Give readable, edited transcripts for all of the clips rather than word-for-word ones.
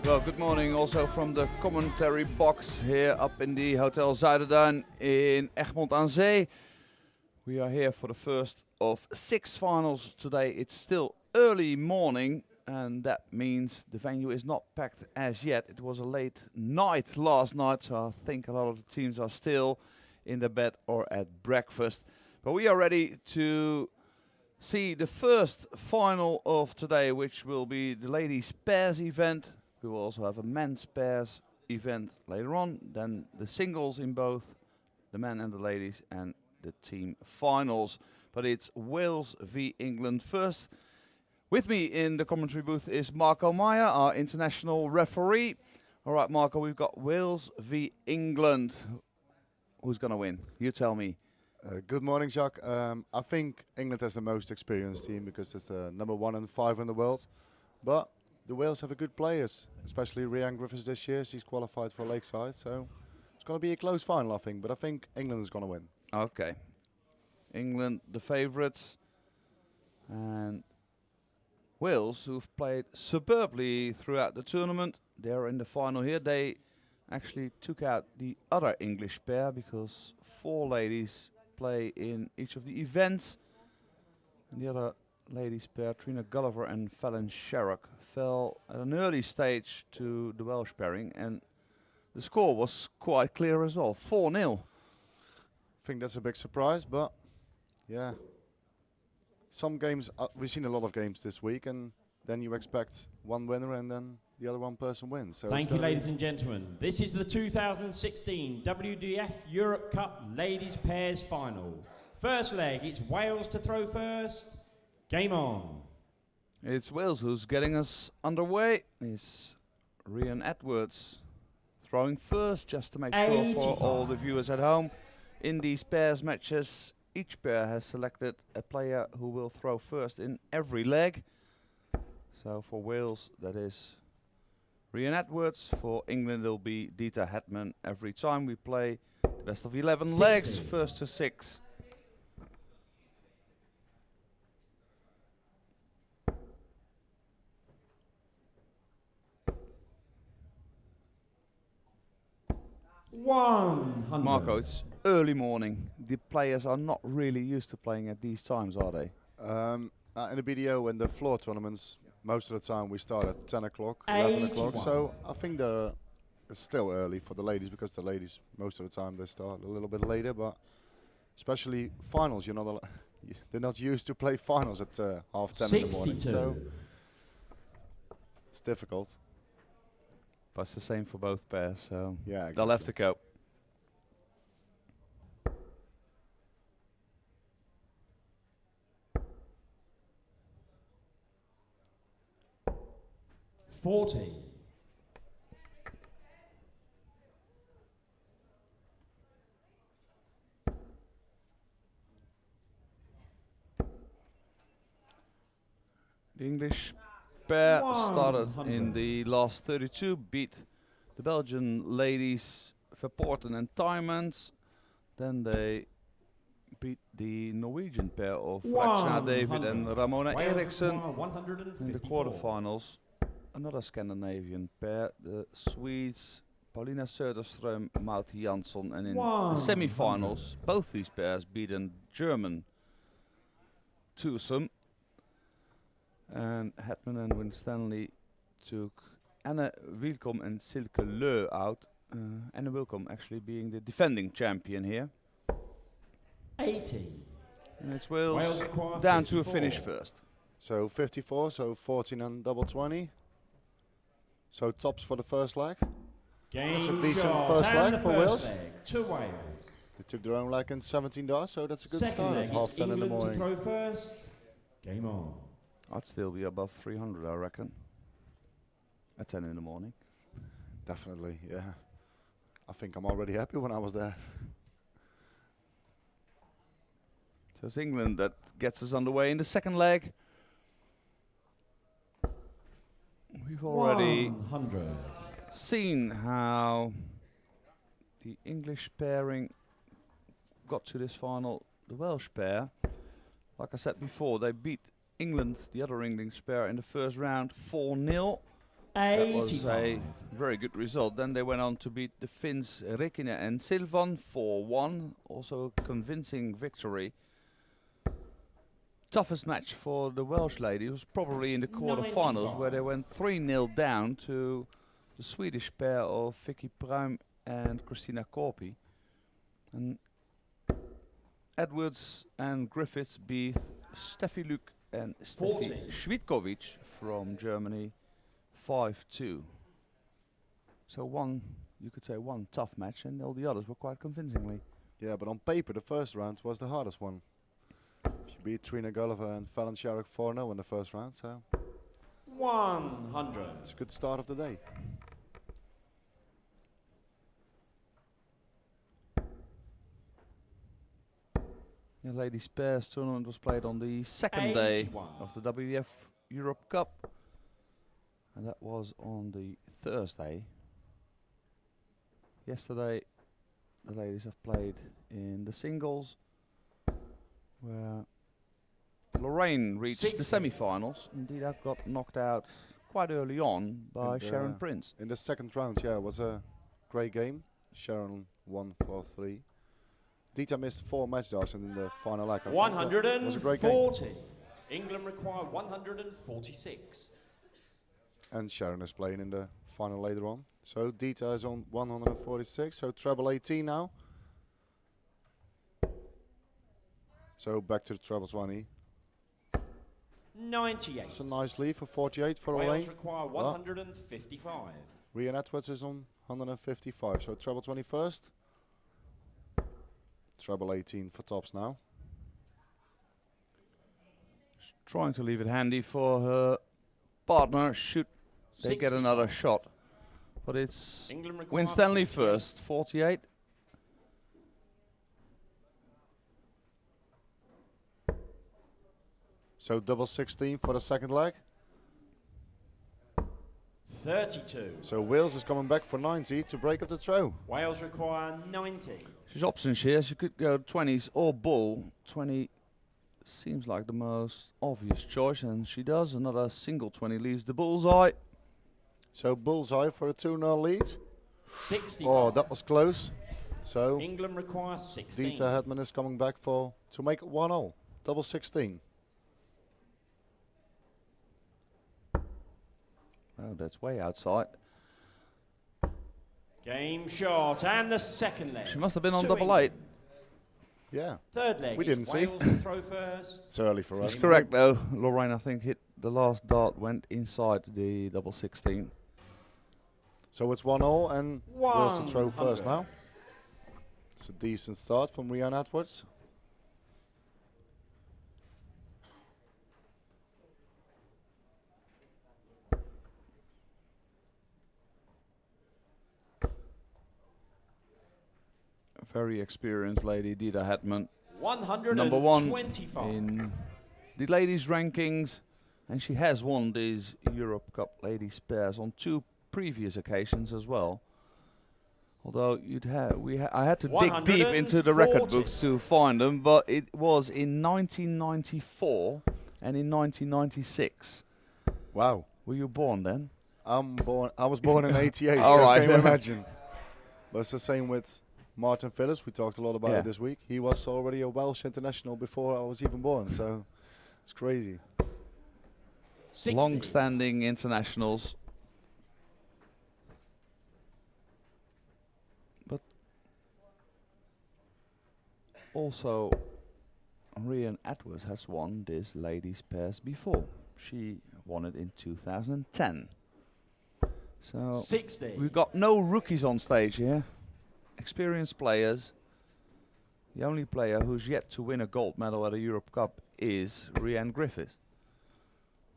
Well, good morning also from the commentary box here up in the Hotel Zuiderduin in Egmond aan Zee. We are here for the first of 6 finals today. It's still early morning and that means the venue is not packed as yet. It was a late night last night, so I think a lot of the teams are still in their bed or at breakfast. But we are ready to see the first final of today, which will be the ladies pairs event. We will also have a men's pairs event later on, then the singles in both the men and the ladies, and the team finals. But it's Wales v England first. With me in the commentary booth is Marco Meyer, our international referee. All right, Marco, we've got Wales v England. Who's going to win? You tell me. Good morning, Jacques. I think England has the most experienced team because it's the number 1 and 5 in the world. But the Wales have a good players, especially Grifiths this year. She's qualified for Lakeside, so it's going to be a close final, I think. But I think England is going to win. Okay. England, the favourites. And Wales, who've played superbly throughout the tournament. They're in the final here. They actually took out the other English pair because 4 ladies play in each of the events. And the other ladies pair, Trina Gulliver and Fallon Sherrock, fell at an early stage to the Welsh pairing, and the score was quite clear as well, 4-0. I think that's a big surprise, but yeah. Some games, we've seen a lot of games this week, and then you expect one winner and then the other one person wins. So thank you, ladies and gentlemen. This is the 2016 WDF Europe Cup Ladies Pairs Final. First leg, it's Wales to throw first. Game on. It's Wales who's getting us underway. It's Rhian Edwards throwing first, just to make sure for all the viewers at home. In these pairs matches, each pair has selected a player who will throw first in every leg. So for Wales, that is Rhian Edwards. For England, it'll be Dita Hedman. Every time we play the best of 11 60. legs, first to 6. Marco, it's early morning. The players are not really used to playing at these times, are they? In the BDO and the floor tournaments, most of the time we start at 10 o'clock, 11 o'clock. So I think it's still early for the ladies because the ladies, most of the time, they start a little bit later. But especially finals, they're not used to play finals at 10:30 in the morning. So it's difficult. But it's the same for both pairs, so yeah, exactly. They'll have to go. The English pair started in the last 32, beat the Belgian ladies Verpoorten and Tymans. Then they beat the Norwegian pair of Rachna David and Ramona Eriksson in the quarterfinals. Another Scandinavian pair, the Swedes Paulina Söderström, Maud Jansson, and in the semi-finals, both these pairs beat a German twosome. And Hedman and Winstanley took Anne Wilkom and Silke Leu out. Anne Wilkom actually being the defending champion here. 80. And it's Wales down 54. To a finish first. So 54, so 14 and double 20. So tops for the first leg. That's a decent first leg for Wales. To Wales. They took their own leg in 17 darts, so that's a good Second start leg at half 10 in the morning. To throw first. Game on. I'd still be above 300, I reckon, at 10 in the morning. Definitely, yeah. I think I'm already happy when I was there. So it's England that gets us underway in the second leg. We've already 100. Seen how the English pairing got to this final. The Welsh pair, like I said before, they beat England, the other English pair, in the first round 4-0. That was 85. a very good result. Then they went on to beat the Finns Rekinen and Silvan 4-1. Also a convincing victory. Toughest match for the Welsh lady was probably in the quarterfinals, where they went 3-0 down to the Swedish pair of Vicky Pruim and Christina Korpi. And Edwards and Griffiths beat Steffi Luke and Steffi Svitkovic from Germany 5-2. So you could say one tough match, and all the others were quite convincingly. Yeah, but on paper, the first round was the hardest one. She beat Trina Gulliver and Fallon Sherrick 4-0 in the first round, so 100. it's a good start of the day. The ladies pairs tournament was played on the second day of the WDF Europe Cup, and that was on the Thursday. Yesterday the ladies have played in the singles, where Lorraine reached the semi-finals. Indeed, I got knocked out quite early on by Sharon Prince. In the second round, yeah, it was a great game. Sharon won 4-3. Dita missed 4 match darts in the final leg. 140. England require 146. And Sharon is playing in the final later on. So Dita is on 146, so treble 18 now. So back to the treble 20. 98. It's a nice lead for 48 for Wales Lorraine. require 155. Rian Edwards is on 155, so treble 20 first. Treble 18 for tops now. She's trying to leave it handy for her partner should they get another shot. But it's Winstanley first, 48. So double 16 for the second leg. 32. So Wales is coming back for 90 to break up the throw. Wales require 90. She's options here. She could go 20s or bull. 20 seems like the most obvious choice, and she does. Another single 20 leaves the bullseye. So bullseye for a 2-0 lead. 65. Oh, that was close. So England requires 16. Dita Hedman is coming back to make it 1-0. Double 16. Oh, that's way outside. Game shot and the second leg. She must have been on to double England. 8. Yeah. Third leg. We didn't see. Wales to throw first. It's early for us. That's correct though. Lorraine, I think, hit the last dart, went inside the double 16. So it's 1-0 and Wales to throw first now. It's a decent start from Rian Edwards. Very experienced lady, Dita Hedman. 125. Number 1 in the ladies' rankings, and she has won these Europe Cup ladies pairs on 2 previous occasions as well. Although I had to dig deep into the record books to find them, but it was in 1994 and in 1996. Wow. Were you born then? I was born in 88, All so right. can you imagine? But it's the same with Martin Phillips. We talked a lot about it this week. He was already a Welsh international before I was even born, so it's crazy. 60. Long-standing internationals. But also, Rian Edwards has won this ladies pairs before. She won it in 2010. So 60. we've got no rookies on stage here. Experienced players. The only player who's yet to win a gold medal at a Europe Cup is Rian Griffiths.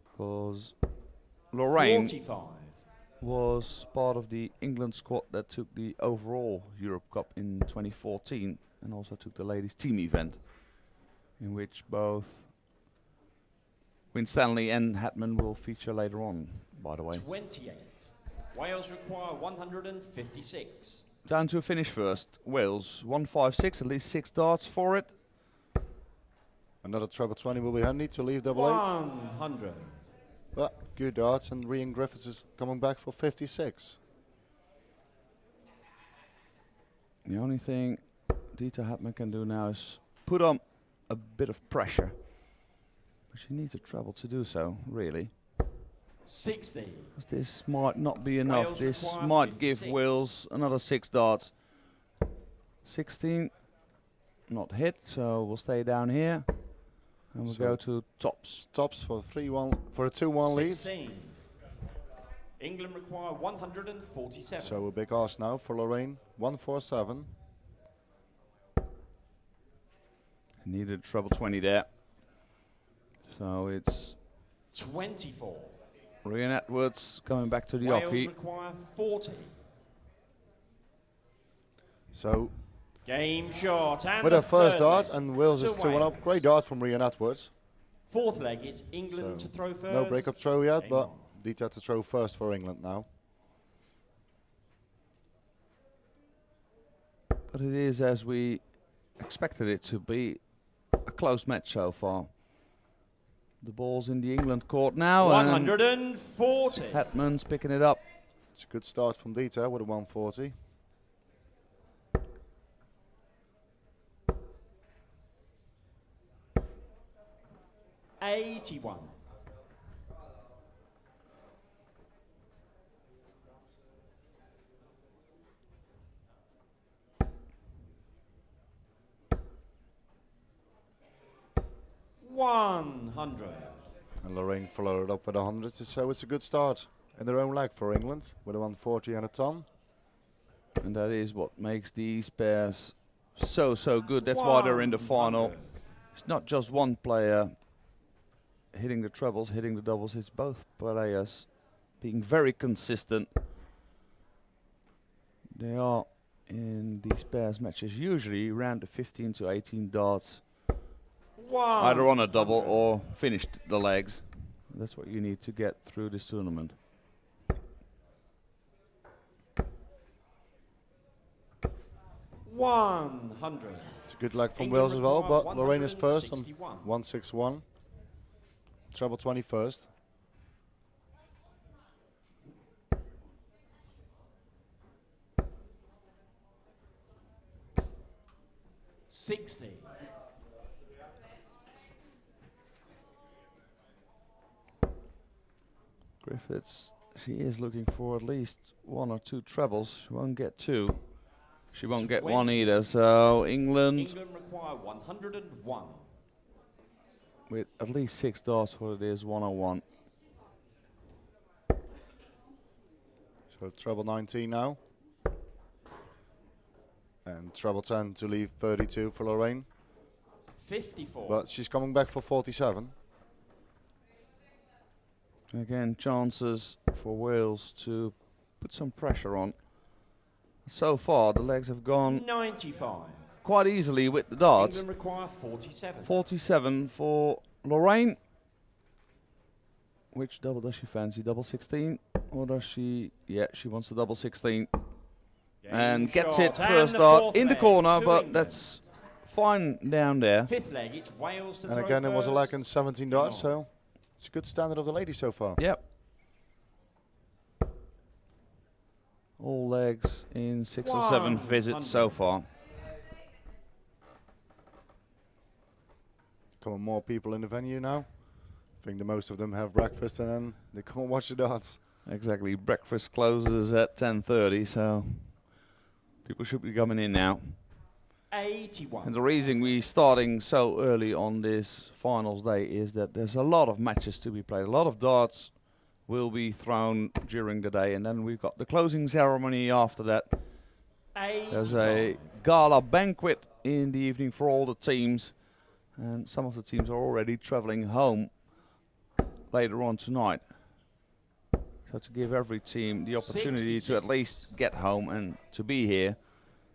Because Lorraine 45. was part of the England squad that took the overall Europe Cup in 2014 and also took the ladies team event, in which both Winstanley and Hedman will feature later on, by the way. 28. Wales require 156. Down to a finish first. Wales 156, at least 6 darts for it. Another treble 20 will be handy to leave double 8. 100. But good darts, and Grifiths is coming back for 56. The only thing Dieter Hedman can do now is put on a bit of pressure. But she needs a treble to do so, really. 60. Because this might not be enough. Wales This require might give 56. Wales another 6 darts. 16, not hit, so we'll stay down here. And we'll So go to tops. Tops for 3-1 for a 2-1 lead. 16. England require 147. So a big ask now for Lorraine. 147. Needed treble 20 there. So it's 24. Ryan Edwards coming back to the Wales hockey. require 40. So Game short. And with the her first third dart, leg and Wales to is 2-1 up. Wales. Great dart from Ryan Edwards. Fourth leg, it's England So to throw first. no break-up throw yet, Game but on. Dieter to throw first for England now. But it is as we expected it to be, a close match so far. The ball's in the England court now. 140. And Hedman's picking it up. It's a good start from Dieter with a 140. $81. $100. And Lorraine followed it up with 100, so it's a good start in their own leg for England with a 140 and a ton. And that is what makes these pairs so good. That's why they're in the final. 100. It's not just one player hitting the trebles, hitting the doubles. It's both players being very consistent. They are in these pairs matches usually around the 15 to 18 darts, either on a double 100. or finished the legs. That's what you need to get through this tournament. $100. It's a good leg from England Wales as well, require but Lorraine is first on 161. 161. Treble 20 first. $60. Grifiths, she is looking for at least 1 or 2 trebles. She won't get 2. She won't get 1 20. either. So England England require 101. with at least 6 darts for it is 101. So treble 19 now. And treble 10 to leave 32 for Lorraine. 54. But she's coming back for 47. Again, chances for Wales to put some pressure on. So far, the legs have gone 95. quite easily with the darts. England require 47. 47 for Lorraine. Which double does she fancy? Double 16? Or does she... Yeah, she wants the double 16. And gets it shot. first And the dart fourth in the leg corner, to but England. that's fine down there. Fifth leg, it's Wales to And throw again, it was a leg first. in 17 darts, so it's a good standard of the ladies so far. Yep. All legs in 6 or 7 visits so 100. far. Come on, more people in the venue now. I think the most of them have breakfast and then they come and watch the darts. Exactly. Breakfast closes at 10:30, so people should be coming in now. 81. And the reason we're starting so early on this finals day is that there's a lot of matches to be played. A lot of darts will be thrown during the day, and then we've got the closing ceremony after that. 85. There's a gala banquet in the evening for all the teams, and some of the teams are already traveling home later on tonight. So to give every team the opportunity to at least get home and to be here,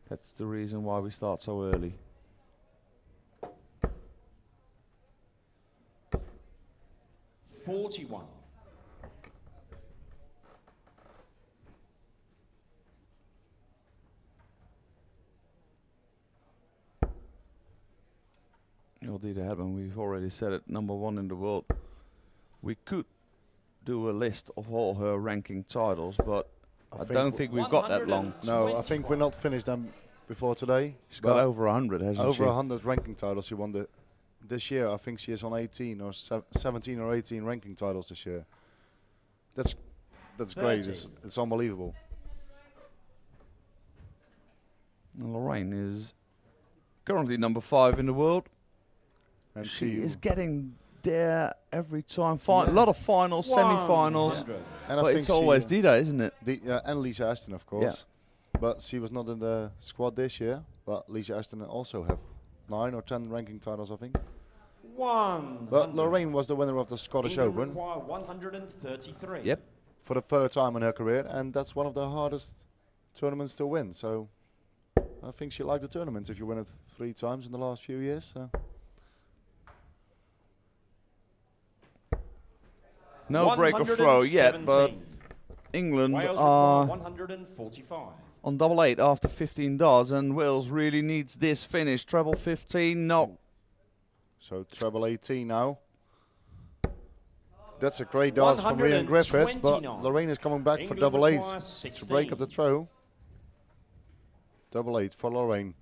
that's the reason why we start so early. $41. Well, Dieter Hedman, we've already said it, #1 in the world. We could do a list of all her ranking titles, but I don't think we've got that long. No, I think we're not finished them before today. She's got over 100, hasn't she? Over 100 ranking titles. She won this year. I think she is on 18 or 17 or 18 ranking titles this year. That's great. It's unbelievable. And Lorraine is currently number 5 in the world. And she is getting there every time. A lot of finals, semi-finals. And but it's always Dida, isn't it? And Lisa Ashton, of course. Yeah. But she was not in the squad this year. But Lisa Ashton also have 9 or 10 ranking titles, I think. But Lorraine was the winner of the Scottish Open. 133. Yep. For the 3rd time in her career, and that's one of the hardest tournaments to win. So I think she liked the tournament if you win it 3 times in the last few years. So. No break or throw yet, but England are 145. on double 8 after 15 darts, and Wales really needs this finish. Treble 15, no. So treble 18 now. That's a great dart from Rhian Grifiths, but Lorraine is coming back for double 8 to break up the throw. Double 8 for Lorraine.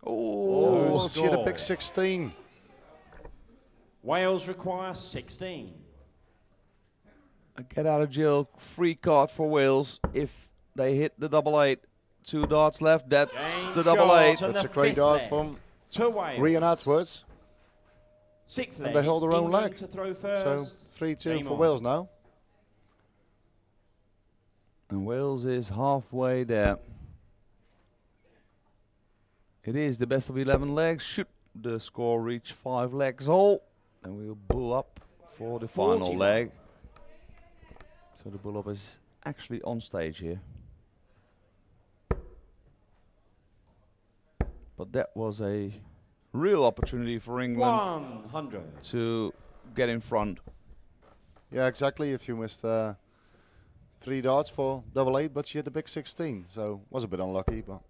Oh, she had a big 16. Wales require 16. A get out of jail free card for Wales if they hit the double 8. 2 darts left, that's the double 8. That's a great dart from Rhian Atwood. And they hold their own leg. So 3-2 for Wales now. And Wales is halfway there. It is the best of 11 legs. Should the score reach 5 legs all, and we'll bull up for the final leg. So the bull up is actually on stage here. But that was a real opportunity for England 100 to get in front. Yeah, exactly. If you missed 3 darts for double 8, but she had the big 16, so was a bit unlucky. But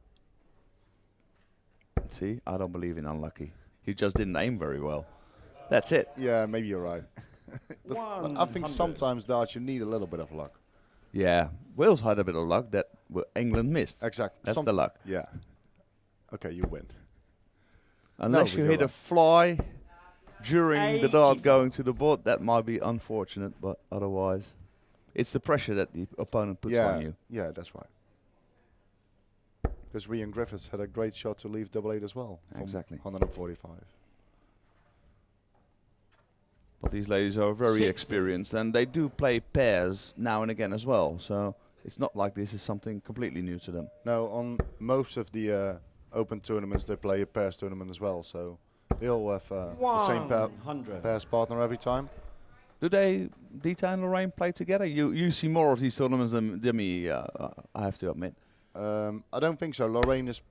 see, I don't believe in unlucky. He just didn't aim very well. That's it. Yeah, maybe you're right. But I think sometimes darts you need a little bit of luck. Yeah, Wales had a bit of luck that England missed. Exactly. That's the luck. Yeah. Okay, you win. Unless you hit a fly during the dart going to the board, that might be unfortunate, but otherwise, it's the pressure that the opponent puts on you. Yeah, that's right. Because Rhian Grifiths had a great shot to leave double 8 as well. Exactly. 145. But these ladies are very experienced, and they do play pairs now and again as well. So it's not like this is something completely new to them. No, on most of the Open tournaments, they play a pairs tournament as well. So they all have the same pairs partner every time. Do they, Dita and Lorraine, play together? You see more of these tournaments than me, I have to admit. I don't think so. Lorraine is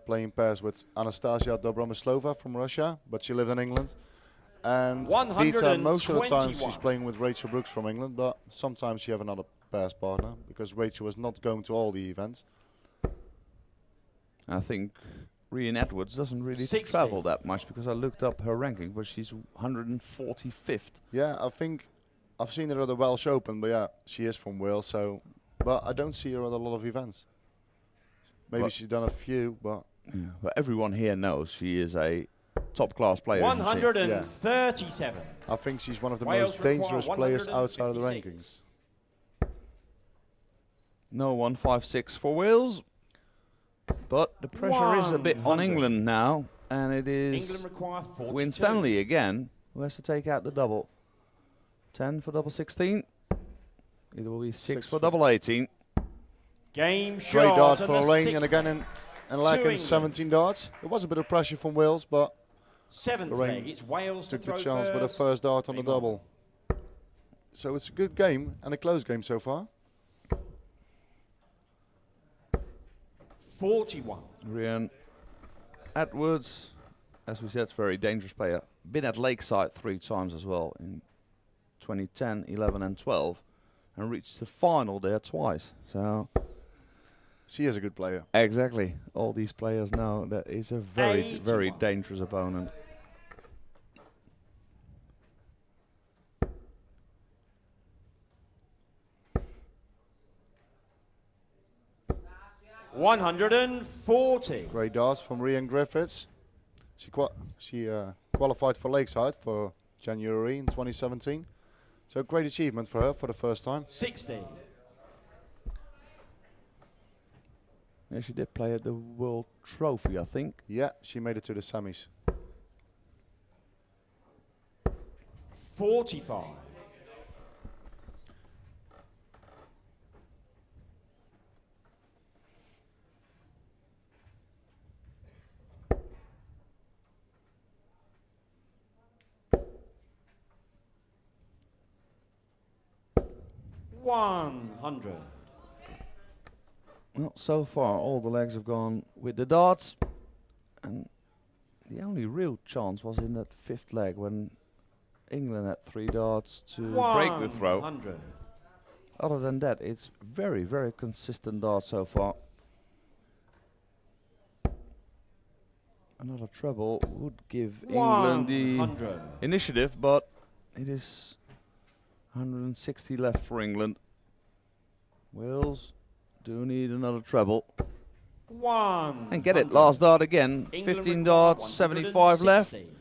playing pairs with Anastasia Dobromislova from Russia, but she lives in England. And Dita, most of the time, she's playing with Rachel Brooks from England, but sometimes she have another pairs partner because Rachel is not going to all the events. I think Rhian Edwards doesn't really travel that much because I looked up her ranking, but she's 145th. Yeah, I think I've seen her at the Welsh Open, but yeah, she is from Wales, so but I don't see her at a lot of events. Maybe she's done a few, but yeah, but everyone here knows she is a top-class player. 137. I think she's one of the most dangerous players outside of the rankings. No 156 for Wales. But the pressure is a bit on England now, and it is Winstanley again who has to take out the double. 10 for double 16. It will be 6 for double 18. Game shot. Great dart for Lorraine, and again and lacking 17 darts. There was a bit of pressure from Wales, but Lorraine it's Wales took the chance with the first dart on the double. So it's a good game and a close game so far. 41. Rhian Edwards, as we said, very dangerous player. Been at Lakeside 3 times as well in 2010, 11 and 12, and reached the final there twice. So she is a good player. Exactly. All these players know that is a very dangerous opponent. 140. Great darts from Rian Griffiths. She qualified for Lakeside for January in 2017. So great achievement for her for the first time. 60. Yeah, she did play at the World Trophy, I think. Yeah, she made it to the semis. 45. $100. Well, so far all the legs have gone with the darts, and the only real chance was in that fifth leg when England had 3 darts to break the throw. 100. Other than that, it's very, very consistent dart so far. Another treble would give England the 100. initiative, but it is 160 left for England. Wales do need another treble. 100. And get it, last dart again. England 15 require darts, 75 left. 160.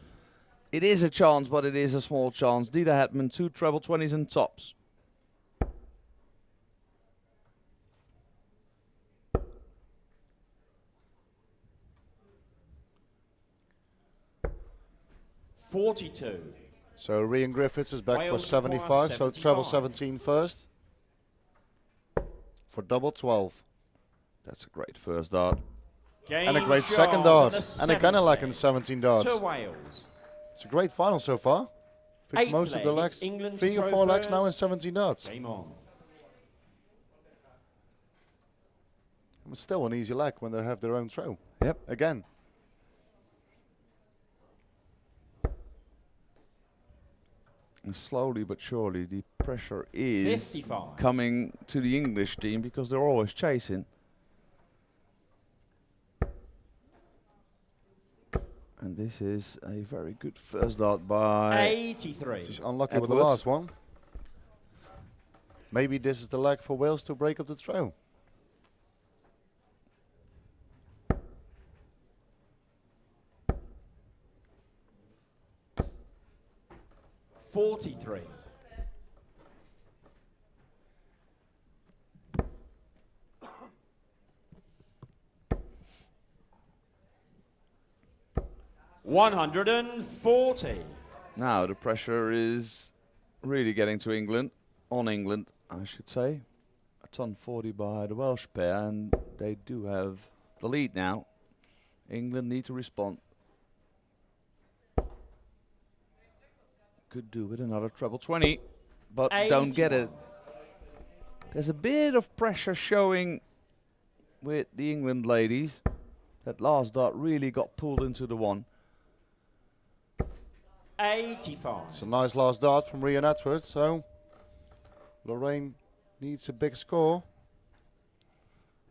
It is a chance, but it is a small chance. Dita Hedman, 2 treble 20s and tops. $42. So Rian Griffiths is back Wales for 75, so 75. treble 17 first. For double 12. That's a great first dart. And a great second dart. And a kind of like in 17 darts. To Wales. It's a great final so far. I think Eighth most of the leg, legs, it's England 3 to or throw 4 legs now in first. 17 darts. Game on. It's still an easy leg when they have their own throw. Yep. Again. And slowly but surely the pressure is 55. coming to the English team because they're always chasing. And this is a very good first dart by 83. She's unlucky with the Edwards. last one. Maybe this is the leg for Wales to break up the throw. $43. $140. Now the pressure is really getting to England, on England, I should say. A ton 40 by the Welsh pair, and they do have the lead now. England need to respond. Could do with another treble 20, but don't get it. There's a bit of pressure showing with the England ladies. That last dart really got pulled into the one. 85. It's a nice last dart from Rian Edwards, so Lorraine needs a big score.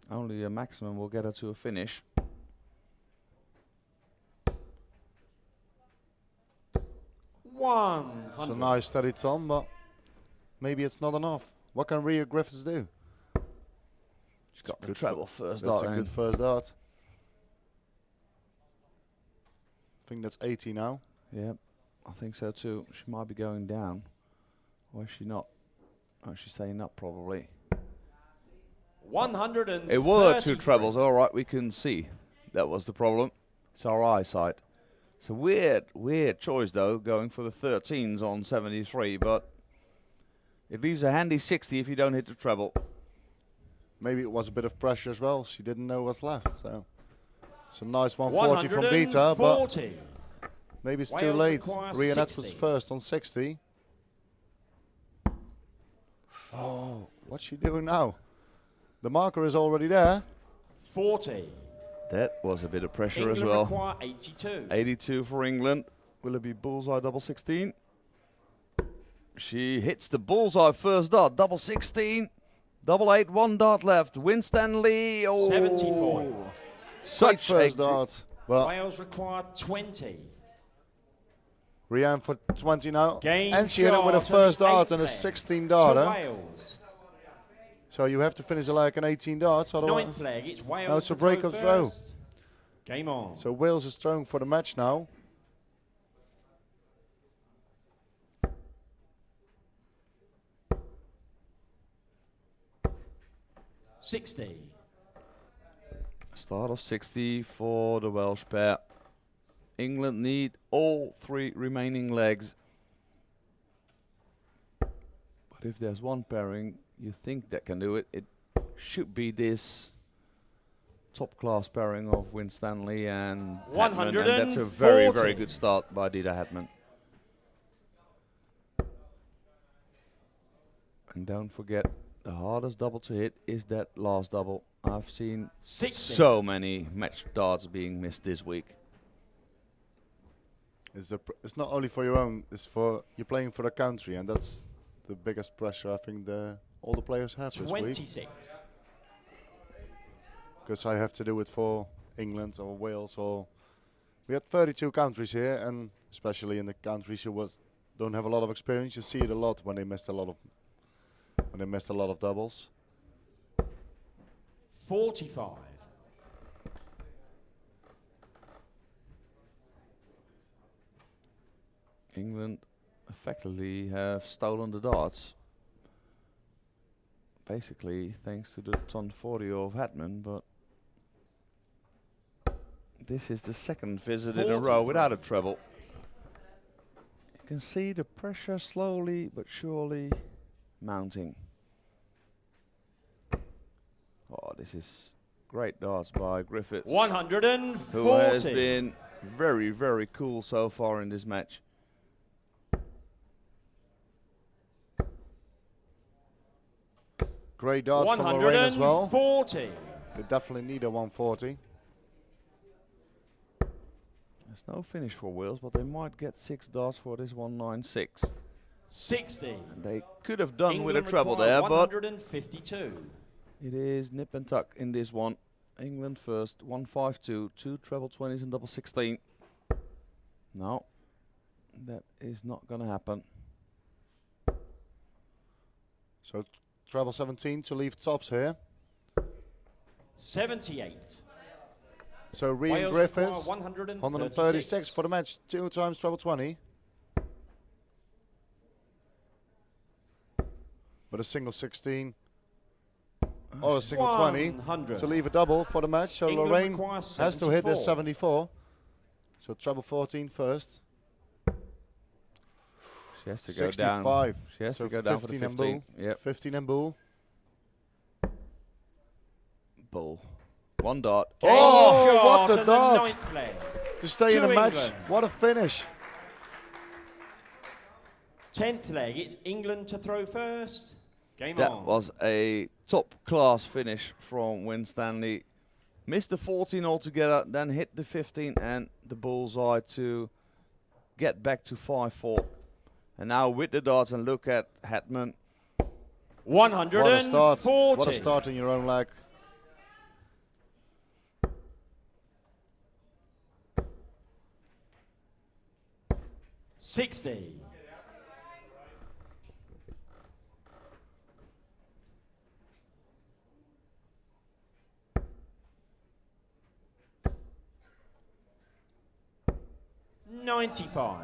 Only a maximum will get her to a finish. It's a nice steady tom, but maybe it's not enough. What can Rian Griffiths do? She's got the treble first That's dart. a good first dart. I think that's 80 now. Yeah, I think so too. She might be going down. Or is she not? Oh, she's staying up probably. 130. It were 2 trebles. All right, we can see. That was the problem. It's our eyesight. It's a weird choice though, going for the 13s on 73, but it leaves a handy 60 if you don't hit the treble. Maybe it was a bit of pressure as well. She didn't know what's left. So it's a nice 140 from Dita, but maybe it's too Wales late. require Rian Edwards 60. first on 60. Oh, what's she doing now? The marker is already there. 40. That was a bit of pressure England as well. require 82. 82 for England. Will it be bullseye double 16? She hits the bullseye first dart, double 16. Double 8, 1 dart left. Winstanley. Oh, 74. Such first a dart. But Wales require 20. Rian for 20 now. Game And she hit it with a shot first on the dart and a eighth leg 16 to darter. Wales. So you have to finish like an 18 darts. Otherwise, Ninth leg, it's Wales now it's to a break throw of throw. first. Game on. So Wales is throwing for the match now. Start of 60 for the Welsh pair. England need all 3 remaining legs. But if there's one pairing you think that can do it, it should be this top class pairing of Winstanley and Hedman, and that's a very, very good start by Dieter Hedman. And don't forget, the hardest double to hit is that last double. I've seen so many match darts being missed this week. It's not only for your own, it's for you're playing for the country, and that's the biggest pressure I think all the players have this week. 26. Because I have to do it for England or Wales, or we had 32 countries here, and especially in the countries who don't have a lot of experience, you see it a lot when they missed a lot of doubles. 45. England effectively have stolen the darts. Basically, thanks to the ton 40 of Hedman, but this is the second visit in a row without a treble. You can see the pressure slowly but surely mounting. Oh, this is great darts by Grifiths, 140. who has been very, very cool so far in this match. Great darts from Lorraine as well. 140. They definitely need a 140. There's no finish for Wales, but they might get 6 darts for this 196. 60. And they could have done England with a treble require there, but 152. it is nip and tuck in this one. England first, 152, 2 treble 20s and double 16. No, that is not going to happen. So treble 17 to leave tops here. 78. So Ryan Grifiths, 136 for the match, 2 times treble 20. But a single 16 or a single 20 to leave a double for the match. So England Lorraine requires has to hit this 74. 74. So treble 14 first. She has to 65. go down. She has So to go down for the 15 and 15. bull. Yep. 15 and bull. Bull. 1 dart. Oh, what a dart! Ninth leg. To stay in the match. England. What a finish. 10th leg, it's England to throw first. Game That on. was a top class finish from Winstanley. Missed the 14 altogether, then hit the 15 and the bullseye to get back to 5-4. And now with the darts, and look at Hedman. 140. What a start. What a start in your own leg. $60. $95.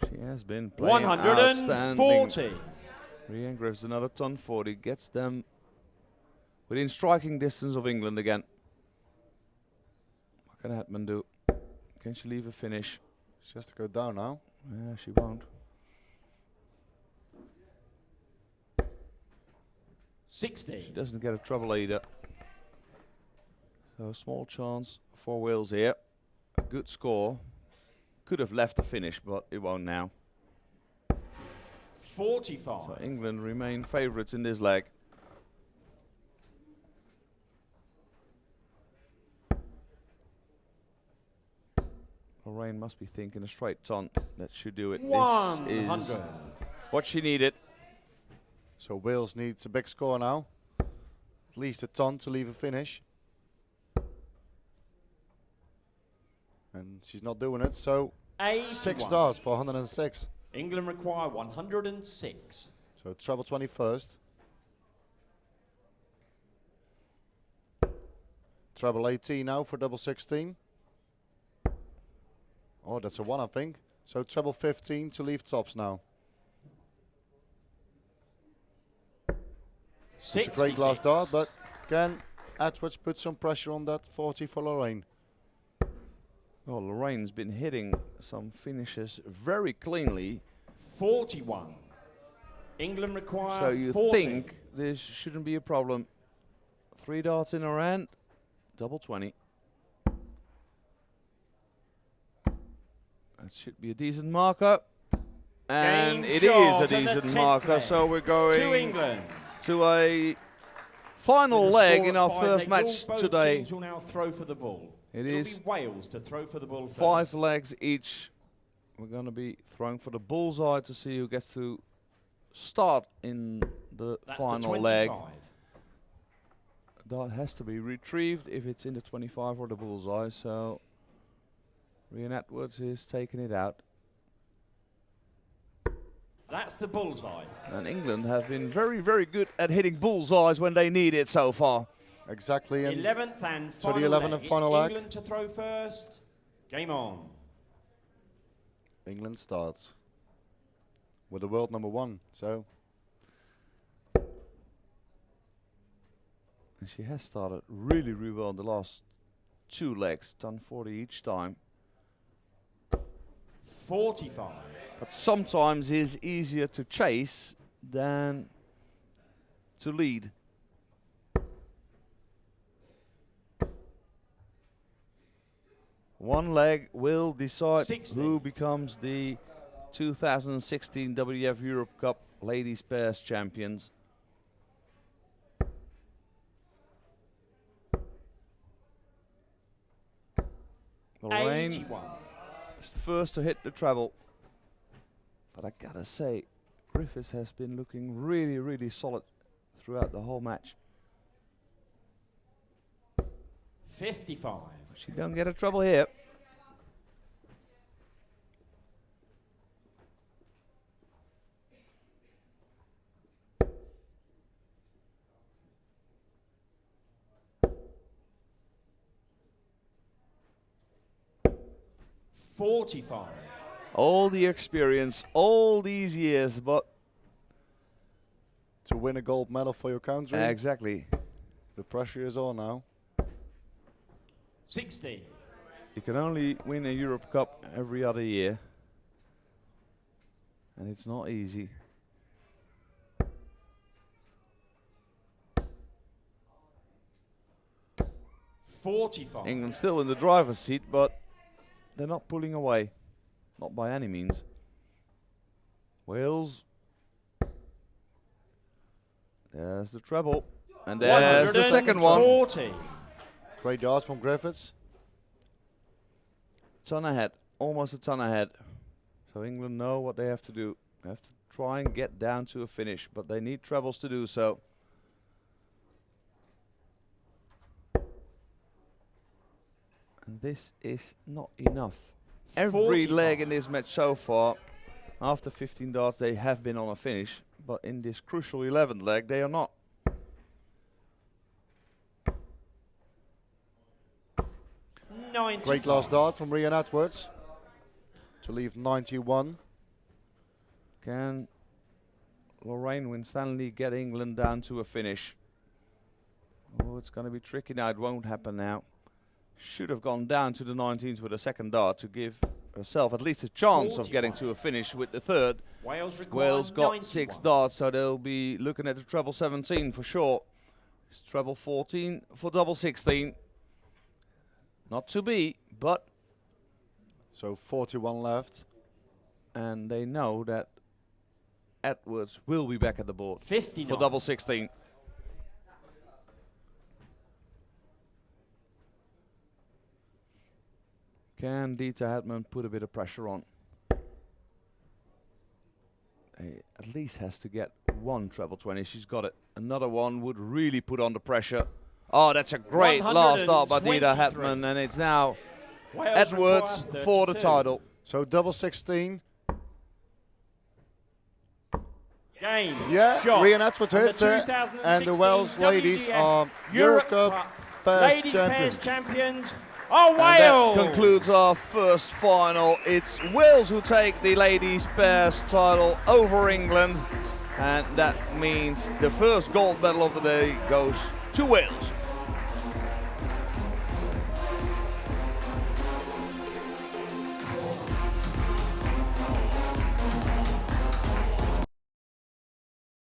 She has been playing 140. Ryan Grifiths another ton 40, gets them within striking distance of England again. What can Hedman do? Can she leave a finish? She has to go down now. Yeah, she won't. 60. She doesn't get a treble either. So small chance for Wales here. A good score. Could have left the finish, but it won't now. 45. So England remain favourites in this leg. Lorraine must be thinking a straight ton. That should do it. 100. This is what she needed. So Wales needs a big score now. At least a ton to leave a finish. And she's not doing it, so 81. 6 darts for 106. England require 106. So treble 21st. Treble 18 now for double 16. Oh, that's a 1, I think. So treble 15 to leave tops now. It's a great glass dart, but can Edwards put some pressure on that 40 for Lorraine? Well, Lorraine's been hitting some finishes very cleanly. 41. England require So you 40. think this shouldn't be a problem. 3 darts in her hand, double 20. That should be a decent marker. And Game it shot is a and the decent 10th marker, leg. so we're To going England. to a final With a leg score in at our 5 first legs. match Both today. teams will now throw for the ball. It It'll is be Wales to throw for the ball 5 first. legs each. We're going to be throwing for the bullseye to see who gets to start in the That's final the 25. leg. Dart has to be retrieved if it's in the 25 or the bullseye, so Rian Edwards is taking it out. That's the bullseye. And England have been very, very good at hitting bullseyes when they need it so far. Exactly. And 11th and so final the 11th leg. and final leg. England to throw first. Game on. England starts with the world number 1. So And she has started really, really well in the last 2 legs, done 40 each time. 45. But sometimes it's easier to chase than to lead. One leg will decide 60. who becomes the 2016 WDF Europe Cup Ladies Pairs champions. Lorraine 81. is the first to hit the treble. But I gotta say, Grifiths has been looking really, really solid throughout the whole match. 55. She don't get a treble here. All the experience, all these years, but to win a gold medal for your country, exactly. the pressure is on now. 60. You can only win a Europe Cup every other year, and it's not easy. England still in the driver's seat, but they're not pulling away. Not by any means. Wales. There's the treble. And there's the second one. 40. Great darts from Grifiths. Ton ahead. Almost a ton ahead. So England know what they have to do. They have to try and get down to a finish, but they need trebles to do so. And this is not enough. Every 45. leg in this match so far, after 15 darts, they have been on a finish. But in this crucial 11th leg, they are not. Great last dart from Rian Edwards to leave 91. Can Lorraine Winstanley get England down to a finish? Oh, it's going to be tricky now. It won't happen now. Should have gone down to the 19s with a second dart to give herself at least a chance of getting to a finish with the third. Wales got 91. 6 darts, so they'll be looking at the treble 17 for sure. It's treble 14 for double 16. Not to be, but... So 41 left. And they know that Edwards will be back at the board 59. for double 16. Can Dita Hedman put a bit of pressure on? At least has to get one treble 20. She's got it. Another one would really put on the pressure. Oh, that's a great last start by Dita Hedman, and it's now Wales Edwards require for the 32. title. So double 16. Game. Yeah, shot. Rian Edwards And the hits it. 2016 And the Welsh ladies WDF are Europe Europe Cup Cup pairs Ladies pairs champions. champions are And that Wales. concludes our first final. It's Wales who take the ladies pairs title over England. And that means the first gold medal of the day goes to Wales.